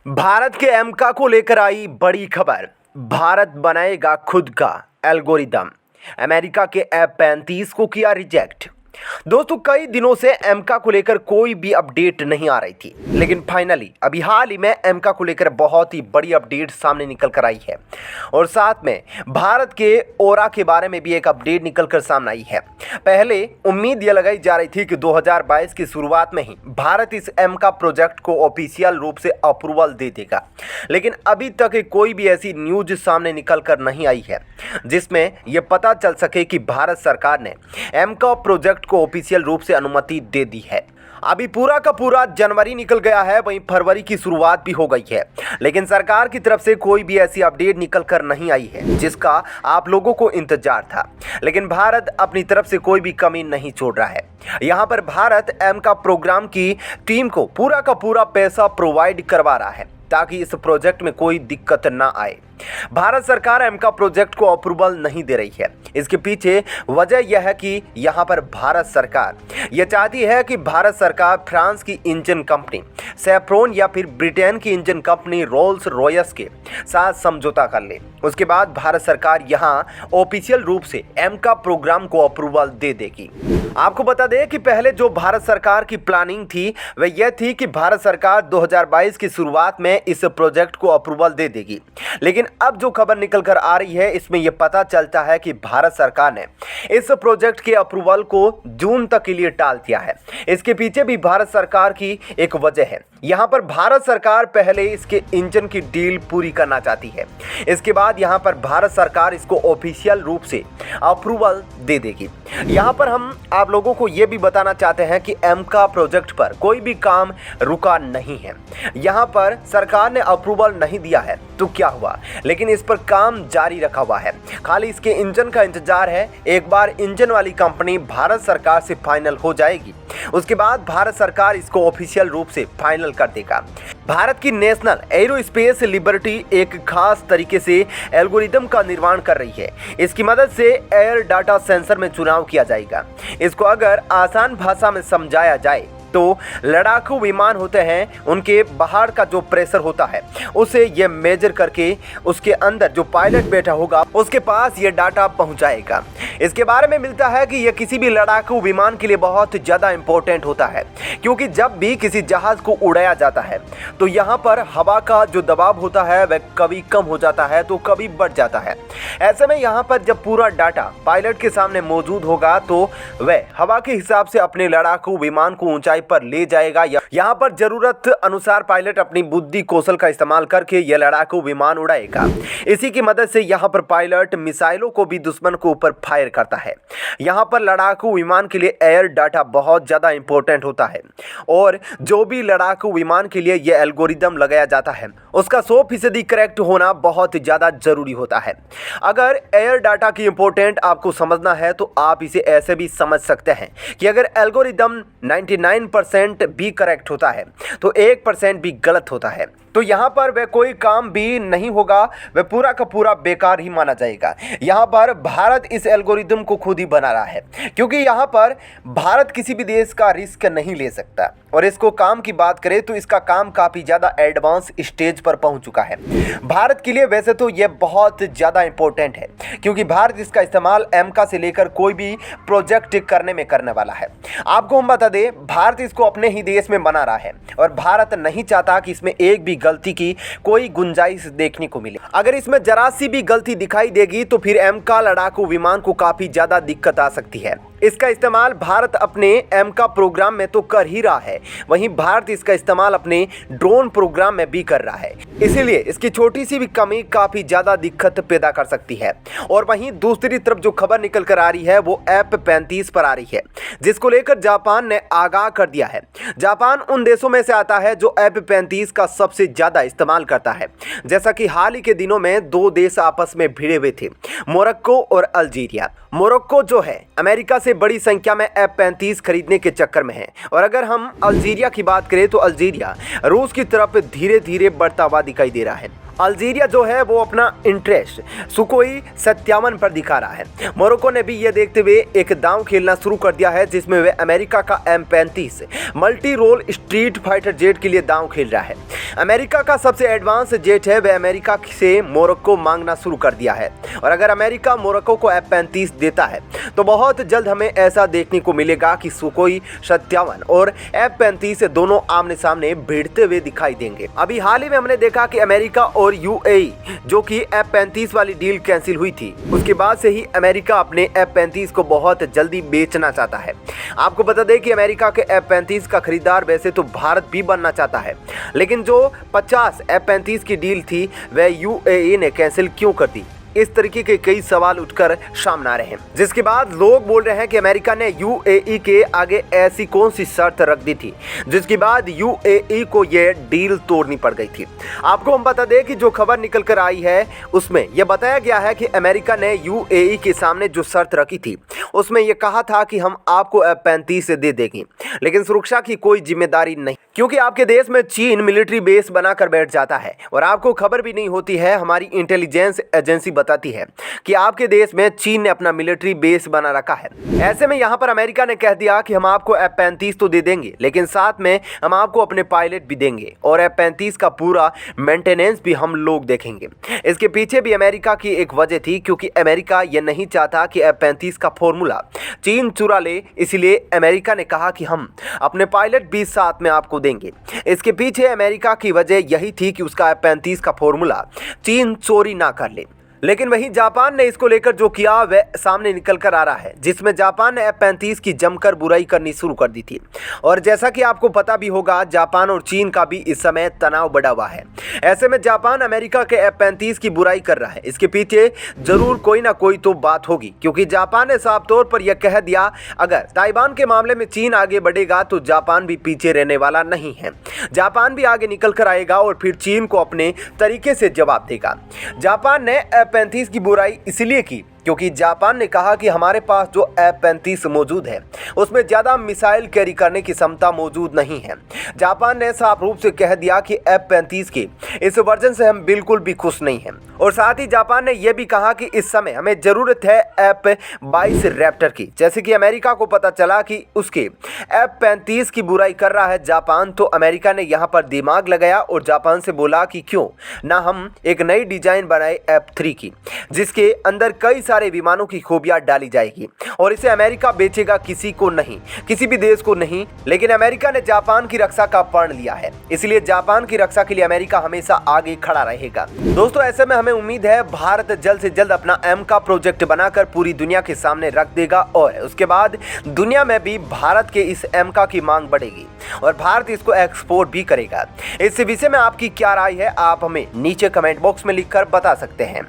भारत के एमका को लेकर आई बड़ी खबर। भारत बनाएगा खुद का एल्गोरिदम। अमेरिका के F-35 को किया रिजेक्ट। दोस्तों, कई दिनों से एमका को लेकर कोई भी अपडेट नहीं आ रही थी, लेकिन फाइनली अभी हाल ही में एमका को लेकर बहुत ही बड़ी अपडेट सामने निकल कर आई है। और साथ में भारत के ओरा के बारे में भी एक अपडेट निकल कर सामने आई है। पहले उम्मीद यह लगाई जा रही थी कि 2022 की शुरुआत में ही भारत इस एमका प्रोजेक्ट को ऑफिशियल रूप से अप्रूवल दे देगा, लेकिन अभी तक कोई भी ऐसी न्यूज सामने निकल कर नहीं आई है जिसमें यह पता चल सके कि भारत सरकार ने एमका प्रोजेक्ट को ऑफिशियल रूप से अनुमति दे दी है। अभी पूरा का पूरा जनवरी निकल गया है, वहीं फरवरी की शुरुआत भी हो गई है, लेकिन सरकार की तरफ से कोई भी ऐसी अपडेट निकल कर नहीं आई है जिसका आप लोगों को इंतजार था। लेकिन भारत अपनी तरफ से कोई भी कमी नहीं छोड़ रहा है। यहाँ पर भारत एमका प्रोग्राम की टीम को पूरा का पूरा पैसा प्रोवाइड करवा रहा है ताकि इस प्रोजेक्ट में कोई दिक्कत ना आए। भारत सरकार एमका प्रोजेक्ट को अप्रूवल नहीं दे रही है। इसके पीछे वजह यह है कि यहाँ पर भारत सरकार यह चाहती है कि भारत सरकार फ्रांस की इंजन कंपनी सैफ्रॉन या फिर ब्रिटेन की इंजन कंपनी रोल्स रॉयस के साथ समझौता कर ले। उसके बाद भारत सरकार यहाँ ऑफिशियल रूप से एमका प्रोग्राम को अप्रूवल दे देगी। आपको बता दें कि पहले जो भारत सरकार की प्लानिंग थी वह यह थी कि भारत सरकार 2022 की शुरुआत में इस प्रोजेक्ट को अप्रूवल दे देगी, लेकिन अब जो खबर निकल कर आ रही है इसमें यह पता चलता है कि भारत सरकार ने इस प्रोजेक्ट के अप्रूवल को जून तक के लिए टाल दिया है। इसके पीछे भी भारत सरकार की एक वजह है। यहाँ पर भारत सरकार पहले इसके इंजन की डील पूरी करना चाहती है, इसके बाद यहाँ पर भारत सरकार इसको ऑफिशियल रूप से अप्रूवल दे देगी। यहाँ पर हम आप लोगों को ये भी बताना चाहते हैं कि एमका प्रोजेक्ट पर कोई भी काम रुका नहीं है। यहाँ पर सरकार ने अप्रूवल नहीं दिया है तो क्या हुआ, लेकिन इस पर काम जारी रखा हुआ है। खाली इसके इंजन का इंतजार है। एक बार इंजन वाली कंपनी भारत सरकार से फाइनल हो जाएगी, उसके बाद भारत सरकार इसको ऑफिशियल रूप से फाइनल कर देगा। भारत की नेशनल एरोस्पेस लिबर्टी एक खास तरीके से एल्गोरिदम का निर्माण कर रही है। इसकी मदद से एयर डाटा सेंसर में चुनाव किया जाएगा। इसको अगर आसान भाषा में समझाया जाए तो लड़ाकू विमान होते हैं, उनके बाहर का जो प्रेशर होता है उसे ये मेजर करके उसके अंदर जो पायलट बैठा होगा उसके पास ये डाटा पहुंचाएगा। इसके बारे में मिलता है कि यह किसी भी लड़ाकू विमान के लिए बहुत ज़्यादा इंपॉर्टेंट होता है, क्योंकि जब भी किसी जहाज को उड़ाया जाता है तो यहाँ पर हवा का जो दबाव होता है वह कभी कम हो जाता है तो कभी बढ़ जाता है। ऐसे में यहाँ पर जब पूरा डाटा पायलट के सामने मौजूद होगा तो वह हवा के हिसाब से अपने लड़ाकू विमान को ऊंचाई पर ले जाएगा। यहाँ पर जरूरत अनुसार पायलट अपनी बुद्धि कौशल का इस्तेमाल करके यह लड़ाकू विमान उड़ाएगा। इसी की मदद से यहाँ पर पायलट मिसाइलों को भी दुश्मन के ऊपर फायर करता है। यहाँ पर लड़ाकू विमान के लिए एयर डाटा बहुत ज़्यादा इंपॉर्टेंट होता है, और जो भी लड़ाकू विमान के लिए यह एल्गोरिदम लगाया जाता है उसका 100% करेक्ट होना बहुत ज़्यादा जरूरी होता है। अगर एयर डाटा की इंपॉर्टेंट आपको समझना है तो आप इसे ऐसे भी समझ सकते हैं कि अगर एल्गोरिदम 99% भी करेक्ट होता है तो 1% भी गलत होता है, तो यहाँ पर वह कोई काम भी नहीं होगा, वह पूरा का पूरा बेकार ही माना जाएगा। यहाँ पर भारत इस एल्गोरिदम को खुद ही बना रहा है, क्योंकि यहाँ पर भारत किसी भी देश का रिस्क नहीं ले सकता। और इसको काम की बात करें तो इसका काम काफ़ी ज़्यादा एडवांस स्टेज पर पहुँच चुका है। भारत के लिए वैसे तो यह बहुत ज़्यादा इंपॉर्टेंट है, क्योंकि भारत इसका इस्तेमाल एमका से लेकर कोई भी प्रोजेक्ट करने में करने वाला है। आपको हम बता दें, भारत इसको अपने ही देश में बना रहा है और भारत नहीं चाहता कि इसमें एक भी गलती की कोई गुंजाइश देखने को मिले। अगर इसमें जरा सी भी गलती दिखाई देगी तो फिर एमका लड़ाकू विमान को काफी ज्यादा दिक्कत आ सकती है। इसका इस्तेमाल भारत अपने एमका प्रोग्राम में तो कर ही रहा है, वहीं भारत इसका इस्तेमाल अपने ड्रोन प्रोग्राम में भी कर रहा है। इसीलिए इसकी छोटी सी भी कमी काफी ज्यादा दिक्कत पैदा कर सकती है। और वहीं दूसरी तरफ जो खबर निकल कर आ रही है वो F-35 पर आ रही है, जिसको लेकर जापान ने आगाह कर दिया है। जापान उन देशों में से आता है जो F-35 का सबसे ज्यादा इस्तेमाल करता है। जैसा कि हाल ही के दिनों में दो देश आपस में भिड़े हुए थे, मोरक्को और अल्जीरिया। मोरक्को जो है अमेरिका से बड़ी संख्या में F-35 खरीदने के चक्कर में है, और अगर हम अल्जीरिया की बात करें तो अल्जीरिया रूस की तरफ धीरे धीरे बढ़ता हुआ दिखाई दे रहा है। अल्जीरिया जो है वो अपना इंटरेस्ट सुकोई 57 पर दिखा रहा है। मोरक्को ने भी ये देखते हुए एक दांव खेलना शुरू कर दिया है जिसमें वे अमेरिका का M35 multi role street fighter jet के लिए दांव खेल रहा है। अमेरिका का सबसे एडवांस जेट है, वह अमेरिका से मोरक्को मांगना शुरू कर दिया है और अगर अमेरिका मोरक्को को F-35 देता है तो बहुत जल्द हमें ऐसा देखने को मिलेगा कि सुकोई 57 और F-35 दोनों आमने सामने भिड़ते हुए दिखाई देंगे। अभी हाल ही में हमने देखा कि अमेरिका और UAE जो कि F-35 वाली डील कैंसिल हुई थी, उसके बाद से ही अमेरिका अपने F-35 को बहुत जल्दी बेचना चाहता है। आपको बता दें कि अमेरिका के F-35 का खरीदार वैसे तो भारत भी बनना चाहता है, लेकिन जो 50 F-35 की डील थी वह UAE ने कैंसिल क्यों कर दी। इस तरीके के कई सवाल उठकर सामने आ रहे हैं, जिसके बाद लोग बोल रहे हैं कि अमेरिका ने UAE के आगे ऐसी कौन सी शर्त रख दी थी जिसके बाद UAE को यह डील तोड़नी पड़ गई थी। आपको हम बता दें कि जो खबर निकल कर आई है उसमें यह बताया गया है कि अमेरिका ने UAE के सामने जो शर्त रखी थी उसमें यह कहा था कि हम आपको F-35 दे देंगे, लेकिन सुरक्षा की कोई जिम्मेदारी नहीं, क्योंकि आपके देश में चीन मिलिट्री बेस बनाकर बैठ जाता है और आपको खबर भी नहीं होती है। हमारी इंटेलिजेंस एजेंसी बताती है कि आपके देश में चीन ने अपना मिलिट्री बेस बना रखा है। ऐसे में यहाँ पर अमेरिका ने कह दिया कि हम आपको F-35 तो दे देंगे, लेकिन साथ में हम आपको अपने पायलट भी देंगे और F-35 का पूरा मेंटेनेंस भी हम लोग देखेंगे। इसके पीछे भी अमेरिका की एक वजह थी, क्योंकि अमेरिका ये नहीं चाहता कि F-35 का फॉर्मूला चीन चुरा ले, इसलिए अमेरिका ने कहा कि हम अपने पायलट भी साथ में आपको देंगे। इसके पीछे अमेरिका की वजह यही थी कि उसका F-35 का फॉर्मूला चीन चोरी ना कर ले। लेकिन वहीं जापान ने इसको लेकर जो किया वह सामने निकल कर आ रहा है, जिसमें जापान ने F-35 की जमकर बुराई करनी शुरू कर दी थी। और जैसा कि आपको पता भी होगा, जापान और चीन का भी इस समय तनाव बढ़ा हुआ है। ऐसे में जापान अमेरिका के F-35 की बुराई कर रहा है। इसके पीछे जरूर कोई ना कोई तो बात होगी, क्योंकि जापान ने साफ तौर पर यह कह दिया अगर ताइवान के मामले में चीन आगे बढ़ेगा तो जापान भी पीछे रहने वाला नहीं है। जापान भी आगे निकल कर आएगा और फिर चीन को अपने तरीके से जवाब देगा। जापान ने F-35 की बुराई इसलिए की क्योंकि जापान ने कहा कि हमारे पास जो F-35 मौजूद है उसमें ज़्यादा मिसाइल कैरी करने की क्षमता मौजूद नहीं है। जापान ने साफ रूप से कह दिया कि F-35 के इस वर्जन से हम बिल्कुल भी खुश नहीं हैं। और साथ ही जापान ने यह भी कहा कि इस समय हमें ज़रूरत है F-22 रैप्टर की। जैसे कि अमेरिका को पता चला कि उसके F-35 की बुराई कर रहा है जापान, तो अमेरिका ने यहाँ पर दिमाग लगाया और जापान से बोला कि क्यों ना हम एक नई डिजाइन बनाए F-3 की, जिसके अंदर कई सारे विमानों की खूबियां डाली जाएगी और इसे अमेरिका बेचेगा किसी को नहीं, किसी भी देश को नहीं। लेकिन अमेरिका ने जापान की रक्षा का प्रण लिया है, इसलिए जापान की रक्षा के लिए अमेरिका हमेशा आगे खड़ा रहेगा। दोस्तों, ऐसे में हमें उम्मीद है भारत जल्द से जल्द अपना M का प्रोजेक्ट बनाकर पूरी दुनिया के सामने रख देगा और उसके बाद दुनिया में भी भारत के इस M का की मांग बढ़ेगी और भारत इसको एक्सपोर्ट भी करेगा। इस विषय में आपकी क्या राय है, आप हमें नीचे कमेंट बॉक्स में लिखकर बता सकते हैं।